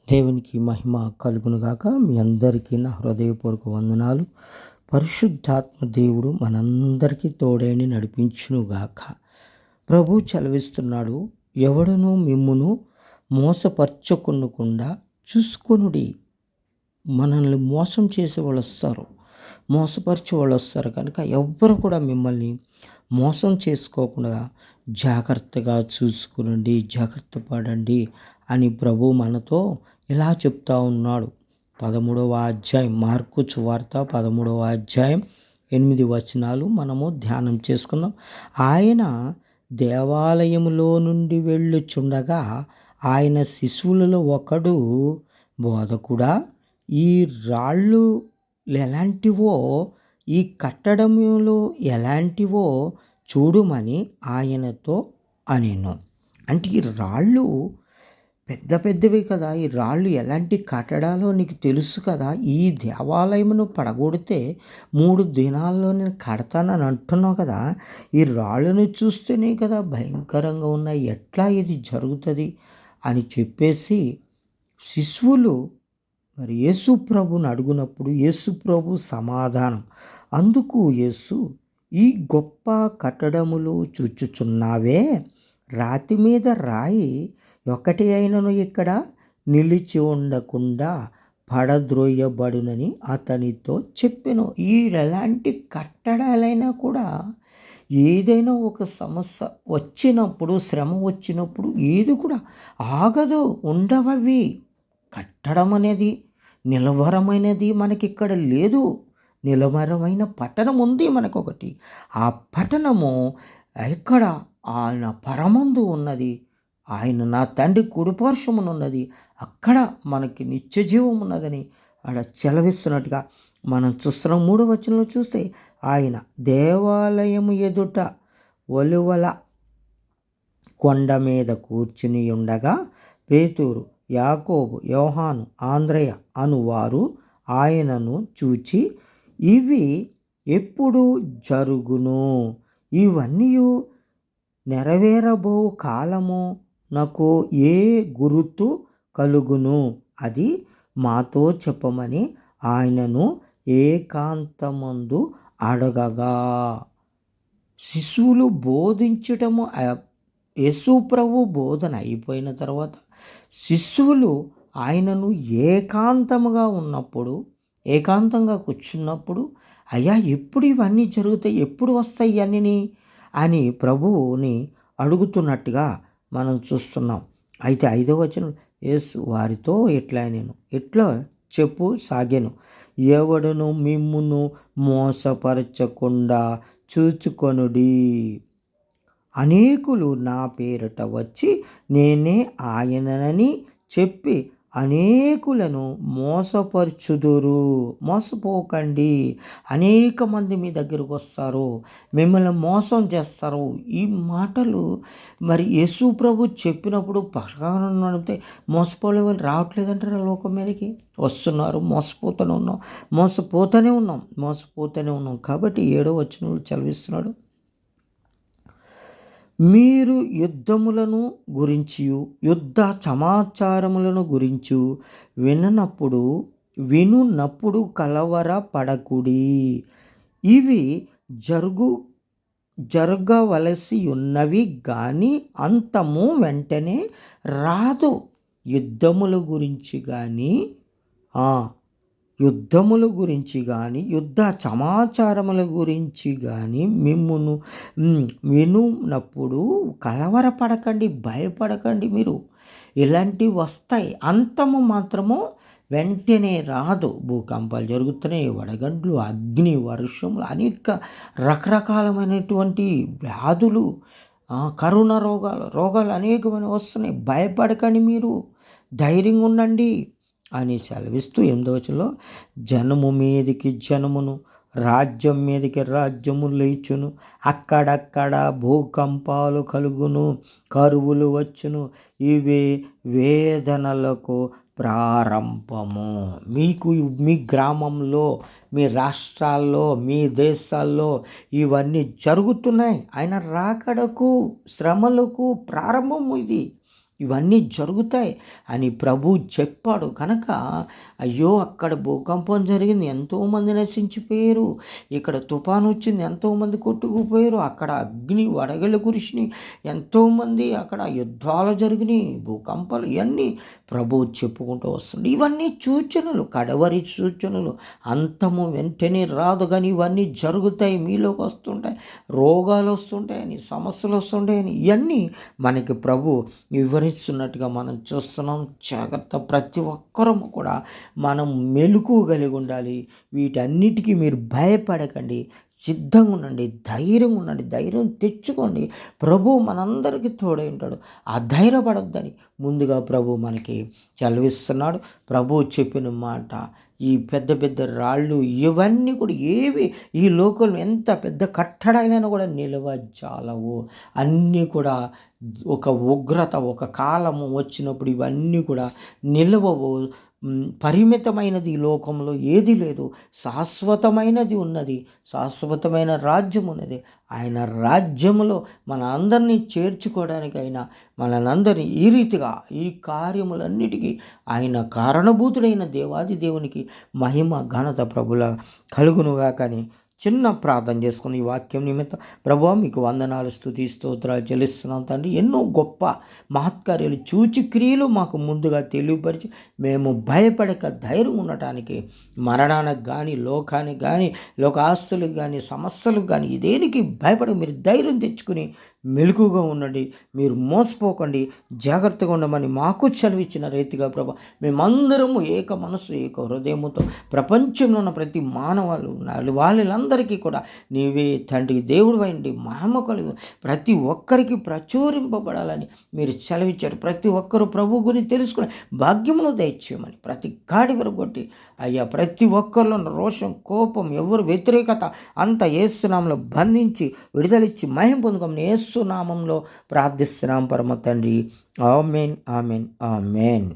దేవునికి మహిమ కలుగునుగాక. మీ అందరికీ నా హృదయపూర్వక వందనాలు. పరిశుద్ధాత్మ దేవుడు మనందరికీ తోడైని నడిపించునుగాక. ప్రభు చలవిస్తున్నాడు, ఎవడను మిమ్మును మోసపరచుకొనకుండా చూసుకొనుడి. మనల్ని మోసం చేసే వాళ్ళు వస్తారు, మోసపరిచే వాళ్ళు వస్తారు. కనుక ఎవ్వరు కూడా మిమ్మల్ని మోసం చేసుకోకుండా జాగ్రత్తగా చూసుకునండి, జాగ్రత్త పడండి అని ప్రభు మనతో ఇలా చెప్తా ఉన్నాడు. 13వ అధ్యాయం, మార్కు సువార్త 13వ అధ్యాయం 8 వచనాలు మనము ధ్యానం చేసుకుందాం. ఆయన దేవాలయములో నుండి వెళ్ళుచుండగా ఆయన శిశువులలో ఒకడు, బోధకుడా, ఈ రాళ్ళు ఎలాంటివో, ఈ కట్టడములు ఎలాంటివో చూడుమని ఆయనతో అనెను. అంటే ఈ రాళ్ళు పెద్ద పెద్దవి కదా, ఈ రాళ్ళు ఎలాంటి కట్టడాలో నీకు తెలుసు కదా. ఈ దేవాలయమును పడగొడితే 3 దినాల్లో నేను కడతానని అంటున్నావు కదా. ఈ రాళ్ళను చూస్తేనే కదా భయంకరంగా ఉన్నాయి, ఎట్లా ఇది జరుగుతుంది అని చెప్పేసి శిశువులు మరి యేసు ప్రభుని అడుగునప్పుడు యేసు ప్రభు సమాధానం, అందుకు యేసు, ఈ గొప్ప కట్టడములు చూచుచున్నావే, రాతి మీద రాయి ఒకటి అయినను ఇక్కడ నిలిచి ఉండకుండా పడద్రోయబడునని అతనితో చెప్పెను. ఈ ఎలాంటి కట్టడాలైనా కూడా ఏదైనా ఒక సమస్య వచ్చినప్పుడు, శ్రమ వచ్చినప్పుడు ఏది కూడా ఆగదు, ఉండవవి. కట్టడం అనేది నిలవరమైనది మనకి ఇక్కడ లేదు. నిలవరమైన పట్టణం ఉంది మనకొకటి. ఆ పట్టణము ఎక్కడ? ఆయన పరమందు ఉన్నది. ఆయన నా తండ్రి కుడిపార్శ్వమునున్నది. అక్కడ మనకి నిత్య జీవం ఉన్నదని ఆడ చెలవిస్తున్నట్టుగా మనం చూస్తున్నాం. 3వ వచనంలో చూస్తే, ఆయన దేవాలయము ఎదుట ఒలువల కొండ మీద కూర్చుని ఉండగా పేతురు, యాకోబు, యోహాను, ఆంద్రయ అనువారు ఆయనను చూచి, ఇవి ఎప్పుడు జరుగును? ఇవన్నీ నెరవేరబో కాలము నాకు ఏ గురుతు కలుగును? అది మాతో చెప్పమని ఆయనను ఏకాంతమందు అడగగా. శిశువులు బోధించటము, యేసు ప్రభు బోధన అయిపోయిన తర్వాత శిశువులు ఆయనను ఏకాంతంగా ఉన్నప్పుడు, ఏకాంతంగా కూర్చున్నప్పుడు, అయ్యా ఎప్పుడు ఇవన్నీ జరుగుతాయి, ఎప్పుడు వస్తాయి ఇవన్నీ అని ప్రభువుని అడుగుతున్నట్టుగా మనం చూస్తున్నాం. అయితే 5వ వచనం, యేసు వారితో ఎట్లా చెప్పు సాగెను, ఎవడును మిమ్మును మోసపరచకుండా చూచుకొనుడి. అనేకులు నా పేరిట వచ్చి నేనే ఆయననని చెప్పి అనేకులను మోసపరచుదురు. మోసపోకండి. అనేక మంది మీ దగ్గరకు వస్తారు, మిమ్మల్ని మోసం చేస్తారు. ఈ మాటలు మరి యేసు ప్రభు చెప్పినప్పుడు ప్రకారం అంటే మోసపోలే వాళ్ళు రావట్లేదంటారా లోకం మీదకి? వస్తున్నారు, మోసపోతూనే ఉన్నాం. కాబట్టి 7వ వచనంలో చదివిస్తున్నాడు, మీరు యుద్ధములను గురించియు యుద్ధ సమాచారములను గురించి వినున్నప్పుడు కలవరపడకుడి. ఇవి జరగవలసి ఉన్నవి గాని అంతము వెంటనే రాదు. యుద్ధముల గురించి కానీ యుద్ధ సమాచారముల గురించి కానీ మిమ్మును వినున్నప్పుడు కలవరపడకండి, భయపడకండి. మీరు ఇలాంటివి వస్తాయి, అంతము మాత్రము వెంటనే రాదు. భూకంపాలు జరుగుతున్నాయి, వడగండ్లు, అగ్ని, వర్షములు, అనేక రకరకాలమైనటువంటి వ్యాధులు, కరోనా రోగాలు అనేకమైన వస్తున్నాయి. భయపడకండి, మీరు ధైర్యంగా ఉండండి అని సెలవిస్తూ 8వ వచనంలో, జనము మీదికి జనమును, రాజ్యం మీదకి రాజ్యము లేచును, అక్కడక్కడ భూకంపాలు కలుగును, కరువులు వచ్చును, ఇవే వేదనలకు ప్రారంభము. మీకు మీ గ్రామంలో, మీ రాష్ట్రాల్లో, మీ దేశాల్లో ఇవన్నీ జరుగుతున్నాయి. ఆయన రాకడకు, శ్రమలకు ప్రారంభము ఇది. ఇవన్నీ జరుగుతాయి అని ప్రభువు చెప్పాడు కనుక, అయ్యో అక్కడ భూకంపం జరిగింది, ఎంతోమంది నశించిపోయారు, ఇక్కడ తుఫాను వచ్చింది, ఎంతోమంది కొట్టుకుపోయారు, అక్కడ అగ్ని వడగళ్ళు కురిసినాయి, ఎంతోమంది అక్కడ యుద్ధాలు జరిగినాయి, భూకంపాలు, ఇవన్నీ ప్రభువు చెప్పుకుంటూ వస్తుంది. ఇవన్నీ సూచనలు, కడవరి సూచనలు. అంతము వెంటనే రాదు, కానీ ఇవన్నీ జరుగుతాయి, మీలోకి వస్తుంటాయి, రోగాలు వస్తుంటాయని, సమస్యలు వస్తుంటాయని, ఇవన్నీ మనకి ప్రభు వివరిస్తున్నట్టుగా మనం చూస్తున్నాం. జాగ్రత్త, ప్రతి ఒక్కరము కూడా మనం మెలకువ కలిగి ఉండాలి. వీటన్నిటికీ మీరు భయపడకండి, సిద్ధంగా ఉండండి, ధైర్యంగా ఉండండి, ధైర్యం తెచ్చుకోండి. ప్రభు మనందరికీ తోడై ఉంటాడు. ఆ ధైర్యపడొద్దని ముందుగా ప్రభు మనకి చదివిస్తున్నాడు. ప్రభు చెప్పిన మాట, ఈ పెద్ద పెద్ద రాళ్ళు ఇవన్నీ కూడా ఏవి ఈ లోకంలో ఎంత పెద్ద కట్టడాలైనా కూడా నిలవజాలవు. అన్నీ కూడా ఒక ఉగ్రత, ఒక కాలము వచ్చినప్పుడు ఇవన్నీ కూడా నిలవవు. పరిమితమైనది ఈ లోకంలో ఏది లేదు, శాశ్వతమైనది ఉన్నది, శాశ్వతమైన రాజ్యం ఉన్నది. ఆయన రాజ్యములో మన అందరినీ చేర్చుకోవడానికైనా మనందరినీ ఈ రీతిగా ఈ కార్యములన్నిటికీ ఆయన కారణభూతుడైన దేవాది దేవునికి మహిమ ఘనత ప్రభుల కలుగునుగా. కానీ చిన్న ప్రార్థన చేసుకుని ఈ వాక్యం నిమిత్తం, ప్రభువా మీకు వందనాలు, స్తుతి స్తోత్రాలు చెల్లిస్తున్నాం తండ్రి. ఎన్నో గొప్ప మహత్కార్యాలు, సూచిక్రియలు మాకు ముందుగా తెలియపరిచి మేము భయపడక ధైర్యం ఉండటానికి, మరణానికి కానీ, లోకానికి కానీ, లోక ఆస్తులకు కానీ, సమస్యలకు కానీ, దేనికి భయపడి మీరు ధైర్యం తెచ్చుకుని మెలకుగా ఉండండి. మీరు మోసపోకండి, జాగ్రత్తగా ఉండమని మాకు చదివించిన రీతిగా ప్రభా మేమందరము ఏక మనసు, ఏక హృదయముతో ప్రపంచంలో ఉన్న ప్రతి మానవాళ్ళు వాళ్ళందరికీ కూడా నీవే తండ్రి దేవుడు అయింది మహిమ కలిగి ప్రతి ఒక్కరికి ప్రచురింపబడాలని మీరు సెలవిచ్చారు. ప్రతి ఒక్కరు ప్రభు గురించి తెలుసుకుని భాగ్యమును దయచేయమని ప్రతి గాడి వరకు కొట్టి అయ్యా, ప్రతి ఒక్కరిలో ఉన్న రోషం, కోపం, ఎవరు వ్యతిరేకత అంతా యేసు నామములో బంధించి విడుదలిచ్చి మహిమ పొందుకోమని యేసు నామములో ప్రార్థిస్తున్నాం పరమ తండ్రి. ఆమేన్, ఆమేన్, ఆమేన్.